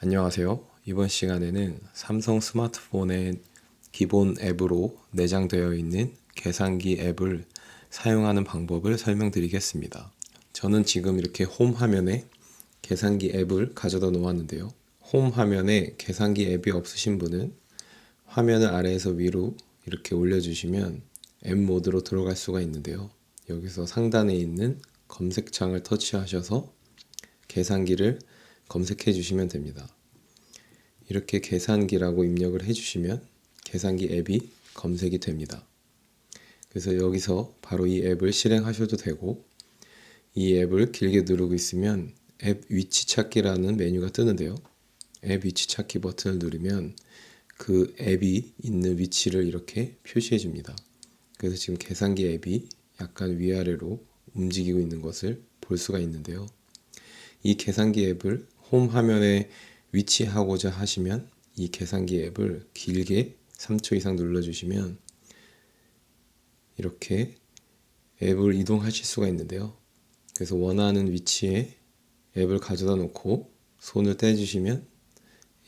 안녕하세요. 이번 시간에는 삼성 스마트폰의 기본 앱으로 내장되어 있는 계산기 앱을 사용하는 방법을 설명드리겠습니다. 저는 지금 이렇게 홈 화면에 계산기 앱을 가져다 놓았는데요. 홈 화면에 계산기 앱이 없으신 분은 화면을 아래에서 위로 이렇게 올려주시면 앱 모드로 들어갈 수가 있는데요. 여기서 상단에 있는 검색창을 터치하셔서 계산기를 검색해 주시면 됩니다. 이렇게 계산기라고 입력을 해주시면 계산기 앱이 검색이 됩니다. 그래서 여기서 바로 이 앱을 실행하셔도 되고, 이 앱을 길게 누르고 있으면 앱 위치 찾기라는 메뉴가 뜨는데요. 앱 위치 찾기 버튼을 누르면 그 앱이 있는 위치를 이렇게 표시해 줍니다. 그래서 지금 계산기 앱이 약간 위아래로 움직이고 있는 것을 볼 수가 있는데요. 이 계산기 앱을 홈 화면에 위치하고자 하시면 이 계산기 앱을 길게 3초 이상 눌러주시면 이렇게 앱을 이동하실 수가 있는데요. 그래서 원하는 위치에 앱을 가져다 놓고 손을 떼주시면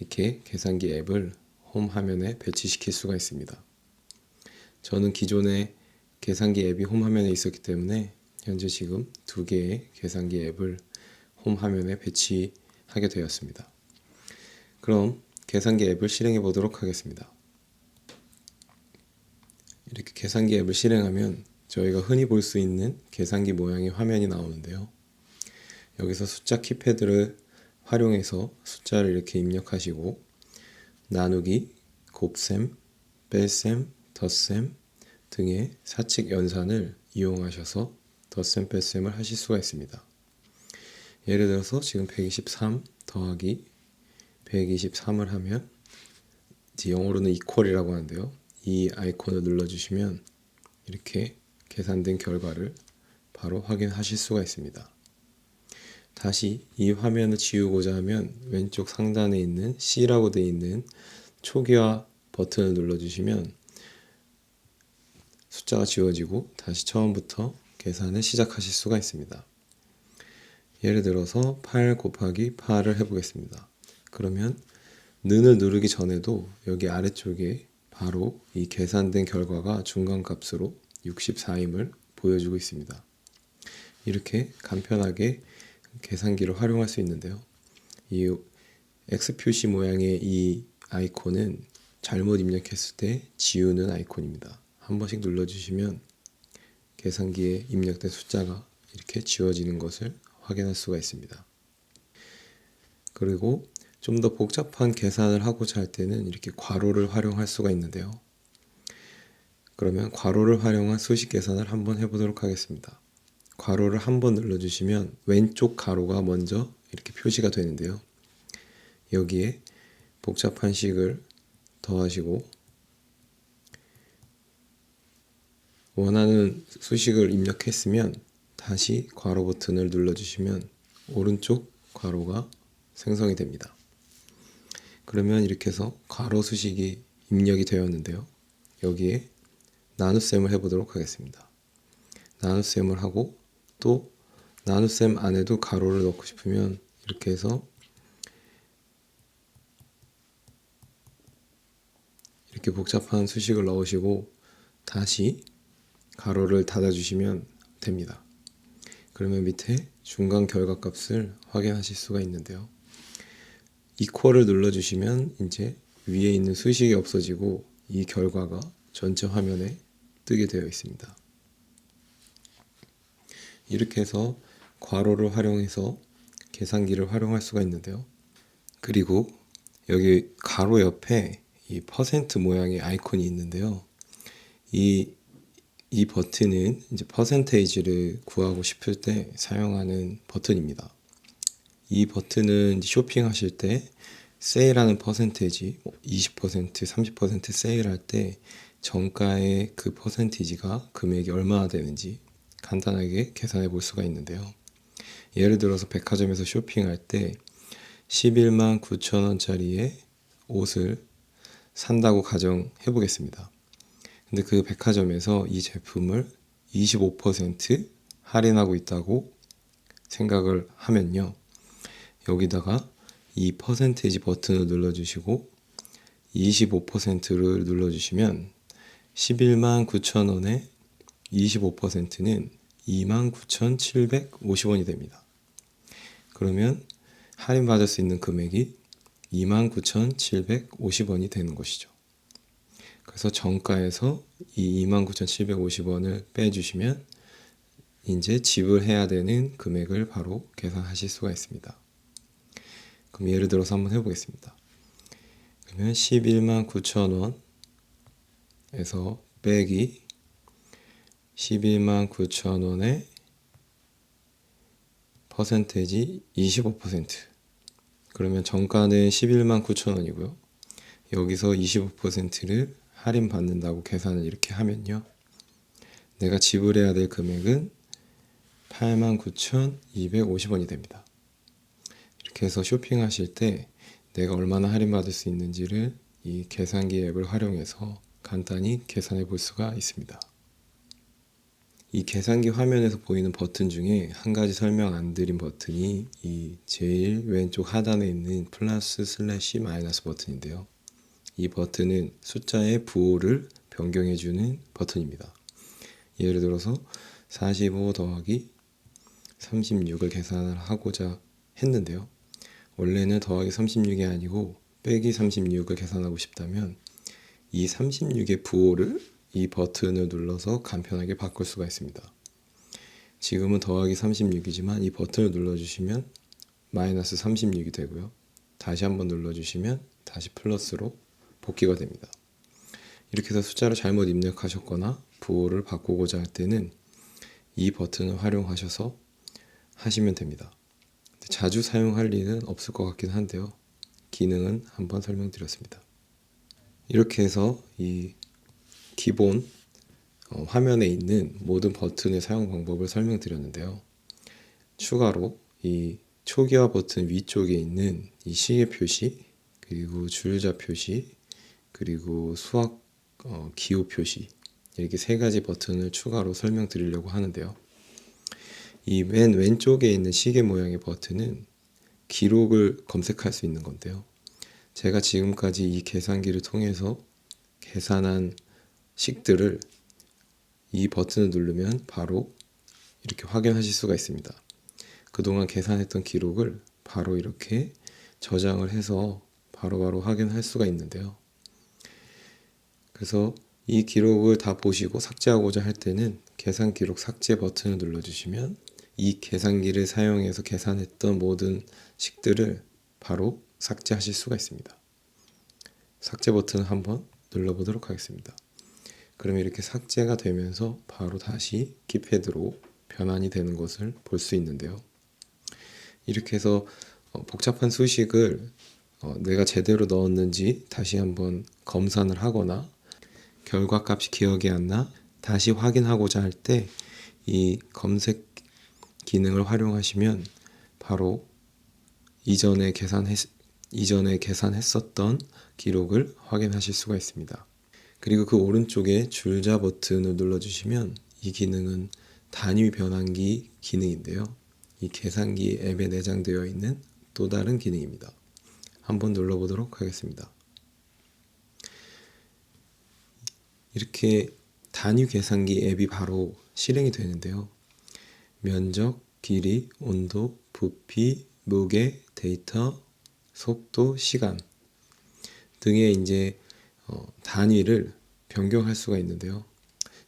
이렇게 계산기 앱을 홈 화면에 배치시킬 수가 있습니다. 저는 기존에 계산기 앱이 홈 화면에 있었기 때문에 현재 지금 두 개의 계산기 앱을 홈 화면에 배치하게 되었습니다. 그럼 계산기 앱을 실행해 보도록 하겠습니다. 이렇게 계산기 앱을 실행하면 저희가 흔히 볼 수 있는 계산기 모양의 화면이 나오는데요. 여기서 숫자 키패드를 활용해서 숫자를 이렇게 입력하시고 나누기, 곱셈, 뺄셈, 덧셈 등의 사칙 연산을 이용하셔서 덧셈, 뺄셈을 하실 수가 있습니다. 예를 들어서 지금 123 더하기 123을 하면 영어로는 equal이라고 하는데요. 이 아이콘을 눌러주시면 이렇게 계산된 결과를 바로 확인하실 수가 있습니다. 다시 이 화면을 지우고자 하면 왼쪽 상단에 있는 C라고 되어 있는 초기화 버튼을 눌러주시면 숫자가 지워지고 다시 처음부터 계산을 시작하실 수가 있습니다. 예를 들어서 8 곱하기 8을 해보겠습니다. 그러면 는을 누르기 전에도 여기 아래쪽에 바로 이 계산된 결과가 중간값으로 64임을 보여주고 있습니다. 이렇게 간편하게 계산기를 활용할 수 있는데요. 이 X 표시 모양의 이 아이콘은 잘못 입력했을 때 지우는 아이콘입니다. 한 번씩 눌러주시면 계산기에 입력된 숫자가 이렇게 지워지는 것을 확인할 수가 있습니다. 그리고 좀 더 복잡한 계산을 하고자 할 때는 이렇게 괄호를 활용할 수가 있는데요. 그러면 괄호를 활용한 수식 계산을 한번 해보도록 하겠습니다. 괄호를 한번 눌러주시면 왼쪽 가로가 먼저 이렇게 표시가 되는데요. 여기에 복잡한 식을 더하시고 원하는 수식을 입력했으면 다시 괄호 버튼을 눌러주시면 오른쪽 괄호가 생성이 됩니다. 그러면 이렇게 해서 괄호 수식이 입력이 되었는데요. 여기에 나눗셈을 해보도록 하겠습니다. 나눗셈을 하고 또 나눗셈 안에도 가로를 넣고 싶으면 이렇게 해서 이렇게 복잡한 수식을 넣으시고 다시 가로를 닫아주시면 됩니다. 그러면 밑에 중간 결과값을 확인하실 수가 있는데요. equal을 눌러주시면 이제 위에 있는 수식이 없어지고 이 결과가 전체 화면에 뜨게 되어 있습니다. 이렇게 해서 괄호를 활용해서 계산기를 활용할 수가 있는데요. 그리고 여기 가로 옆에 이 퍼센트 모양의 아이콘이 있는데요. 이 버튼은 이제 퍼센테이지를 구하고 싶을 때 사용하는 버튼입니다. 이 버튼은 쇼핑하실 때 세일하는 퍼센테이지 20%, 30% 세일할 때 정가의 그 퍼센테이지가 금액이 얼마나 되는지 간단하게 계산해 볼 수가 있는데요. 예를 들어서 백화점에서 쇼핑할 때 11만 9천 원짜리의 옷을 산다고 가정해 보겠습니다. 근데 그 백화점에서 이 제품을 25% 할인하고 있다고 생각을 하면요. 여기다가 이 퍼센테이지 버튼을 눌러주시고 25%를 눌러주시면 11만 9천 원에 25%는 29,750원이 됩니다. 그러면 할인받을 수 있는 금액이 29,750원이 되는 것이죠. 그래서 정가에서 이 29,750원을 빼주시면 이제 지불해야 되는 금액을 바로 계산하실 수가 있습니다. 그럼 예를 들어서 한번 해보겠습니다. 그러면 11만 9천 원에서 빼기 11만 9천 원의 퍼센테이지 25%. 그러면 정가는 11만 9천 원이고요. 여기서 25%를 할인받는다고 계산을 이렇게 하면요. 내가 지불해야 될 금액은 89,250원이 됩니다. 이렇게 해서 쇼핑하실 때 내가 얼마나 할인받을 수 있는지를 이 계산기 앱을 활용해서 간단히 계산해 볼 수가 있습니다. 이 계산기 화면에서 보이는 버튼 중에 한 가지 설명 안 드린 버튼이 이 제일 왼쪽 하단에 있는 플러스 슬래시 마이너스 버튼인데요. 이 버튼은 숫자의 부호를 변경해주는 버튼입니다. 예를 들어서 45 더하기 36을 계산을 하고자 했는데요. 원래는 더하기 36이 아니고 빼기 36을 계산하고 싶다면 이 36의 부호를 이 버튼을 눌러서 간편하게 바꿀 수가 있습니다. 지금은 더하기 36이지만 이 버튼을 눌러주시면 마이너스 36이 되고요. 다시 한번 눌러주시면 다시 플러스로 복귀가 됩니다. 이렇게 해서 숫자를 잘못 입력하셨거나 부호를 바꾸고자 할 때는 이 버튼을 활용하셔서 하시면 됩니다. 자주 사용할 일은 없을 것 같긴 한데요. 기능은 한번 설명드렸습니다. 이렇게 해서 이 기본 화면에 있는 모든 버튼의 사용 방법을 설명드렸는데요. 추가로 이 초기화 버튼 위쪽에 있는 이 시계 표시, 그리고 줄자 표시, 그리고 수학 기호 표시, 이렇게 세 가지 버튼을 추가로 설명드리려고 하는데요. 이 맨 왼쪽에 있는 시계 모양의 버튼은 기록을 검색할 수 있는 건데요. 제가 지금까지 이 계산기를 통해서 계산한 식들을 이 버튼을 누르면 바로 이렇게 확인하실 수가 있습니다. 그동안 계산했던 기록을 바로 이렇게 저장을 해서 바로바로 확인할 수가 있는데요. 그래서 이 기록을 다 보시고 삭제하고자 할 때는 계산 기록 삭제 버튼을 눌러주시면 이 계산기를 사용해서 계산했던 모든 식들을 바로 삭제하실 수가 있습니다. 삭제 버튼을 한번 눌러보도록 하겠습니다. 그러면 이렇게 삭제가 되면서 바로 다시 키패드로 변환이 되는 것을 볼 수 있는데요. 이렇게 해서 복잡한 수식을 내가 제대로 넣었는지 다시 한번 검산을 하거나 결과값이 기억이 안 나 다시 확인하고자 할 때 이 검색 기능을 활용하시면 바로 이전에 계산했었던 기록을 확인하실 수가 있습니다. 그리고 그 오른쪽에 줄자 버튼을 눌러주시면 이 기능은 단위 변환기 기능인데요. 이 계산기 앱에 내장되어 있는 또 다른 기능입니다. 한번 눌러보도록 하겠습니다. 이렇게 단위 계산기 앱이 바로 실행이 되는데요. 면적, 길이, 온도, 부피, 무게, 데이터, 속도, 시간 등의 이제 단위를 변경할 수가 있는데요.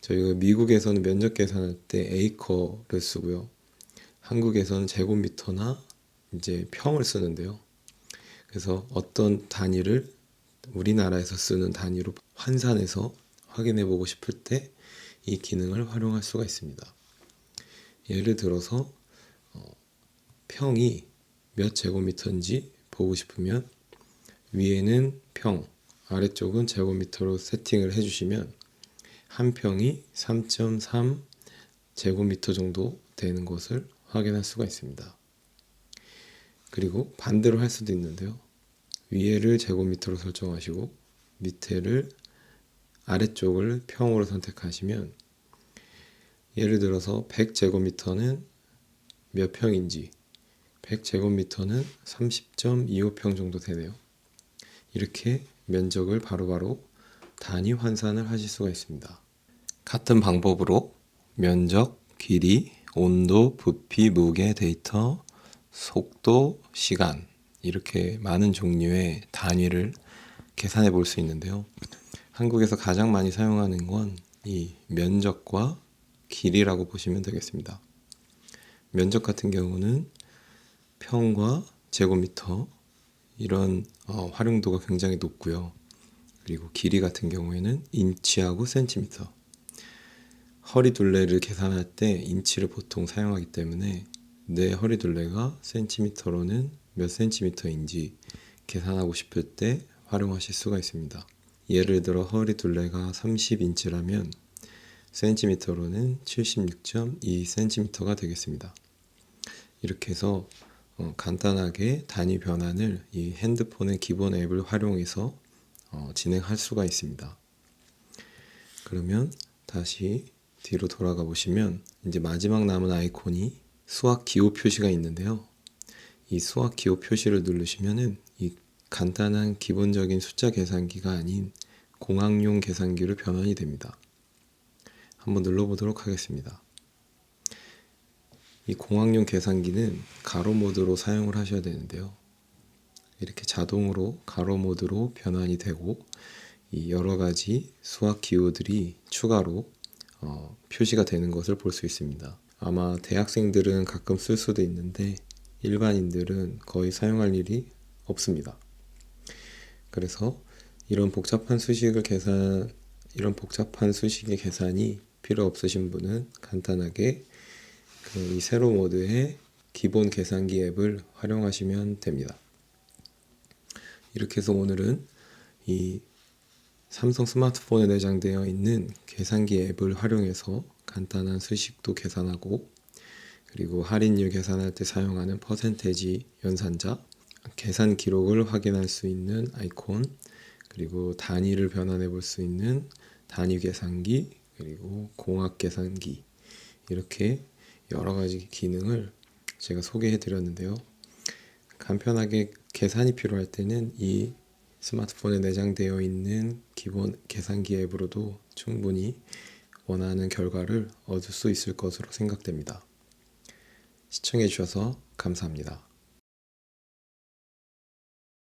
저희가 미국에서는 면적 계산할 때 에이커를 쓰고요. 한국에서는 제곱미터나 이제 평을 쓰는데요. 그래서 어떤 단위를 우리나라에서 쓰는 단위로 환산해서 확인해 보고 싶을 때 이 기능을 활용할 수가 있습니다. 예를 들어서 평이 몇 제곱미터인지 보고 싶으면 위에는 평, 아래쪽은 제곱미터로 세팅을 해주시면 한 평이 3.3 제곱미터 정도 되는 것을 확인할 수가 있습니다. 그리고 반대로 할 수도 있는데요. 위에를 제곱미터로 설정하시고 밑에를 아래쪽을 평으로 선택하시면 예를 들어서 100제곱미터는 몇 평인지 100제곱미터는 30.25평 정도 되네요. 이렇게 면적을 바로바로 단위 환산을 하실 수가 있습니다. 같은 방법으로 면적, 길이, 온도, 부피, 무게, 데이터, 속도, 시간 이렇게 많은 종류의 단위를 계산해 볼 수 있는데요. 한국에서 가장 많이 사용하는 건 이 면적과 길이라고 보시면 되겠습니다. 면적 같은 경우는 평과 제곱미터 이런 활용도가 굉장히 높고요. 그리고 길이 같은 경우에는 인치하고 센티미터. 허리 둘레를 계산할 때 인치를 보통 사용하기 때문에 내 허리 둘레가 센티미터로는 몇 센티미터인지 계산하고 싶을 때 활용하실 수가 있습니다. 예를 들어 허리 둘레가 30인치라면 센티미터로는 76.2cm가 되겠습니다. 이렇게 해서 간단하게 단위 변환을 이 핸드폰의 기본 앱을 활용해서 진행할 수가 있습니다. 그러면 다시 뒤로 돌아가 보시면 이제 마지막 남은 아이콘이 수학 기호 표시가 있는데요. 이 수학 기호 표시를 누르시면은 이 간단한 기본적인 숫자 계산기가 아닌 공학용 계산기로 변환이 됩니다. 한번 눌러보도록 하겠습니다. 이 공학용 계산기는 가로 모드로 사용을 하셔야 되는데요. 이렇게 자동으로 가로 모드로 변환이 되고 이 여러 가지 수학 기호들이 추가로 표시가 되는 것을 볼 수 있습니다. 아마 대학생들은 가끔 쓸 수도 있는데 일반인들은 거의 사용할 일이 없습니다. 그래서 이런 복잡한 수식의 계산이 필요 없으신 분은 간단하게 이 세로 모드의 기본 계산기 앱을 활용하시면 됩니다. 이렇게 해서 오늘은 이 삼성 스마트폰에 내장되어 있는 계산기 앱을 활용해서 간단한 수식도 계산하고 그리고 할인율 계산할 때 사용하는 퍼센테지 연산자, 계산 기록을 확인할 수 있는 아이콘, 그리고 단위를 변환해 볼 수 있는 단위 계산기, 그리고 공학 계산기 이렇게 여러 가지 기능을 제가 소개해 드렸는데요. 간편하게 계산이 필요할 때는 이 스마트폰에 내장되어 있는 기본 계산기 앱으로도 충분히 원하는 결과를 얻을 수 있을 것으로 생각됩니다. 시청해 주셔서 감사합니다.